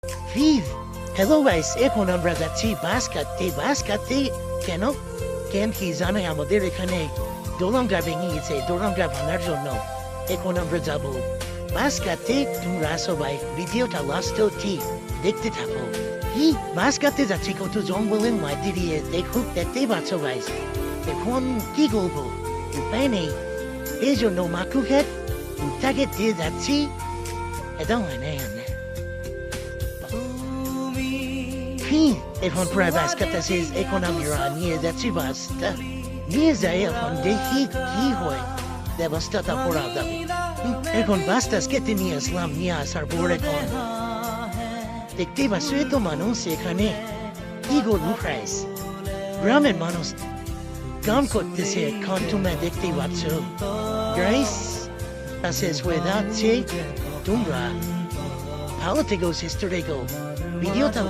Viv, hello guys, এখন আমরা যাচ্ছি বাস কাটতে কেন কেন কি জানে আমাদের এখানে দোলনটা ভেঙে গেছে দোলনটা ভাঙার জন্য এখন আমরা যাব বাস কাটতে তোমরা সবাই ভিডিওটা লাস্ট অবধি দেখতে থাকো কি বাস কাটতে যাচ্ছি কত জঙ্গলের মধ্যে দিয়ে দেখতেই পাচ্ছ গাইস এখন কি করবো উপায় নেই এই জন্য মাকুহের তাকে দিয়ে যাচ্ছি এটা হয় না এখন প্রায় বাস কাটতেছে এখন আমরা নিয়ে যাচ্ছি বাসটা নিয়ে যাই এখন দেখি কি হয় ব্যবস্থাটা করা যাবে এখন বাসটা কেটে নিয়ে আসলাম নিয়ে আসার পর এখন দেখতেই পাচ্ছ এত মানুষ এখানে কি করবো প্রাইস গ্রামের মানুষ গান করতেছে এখন তোমরা দেখতেই পাচ্ছ গাইস তা শেষ হয়ে যাচ্ছে তোমরা ভালো থেকো সুস্থ থেকো ভিডিওটা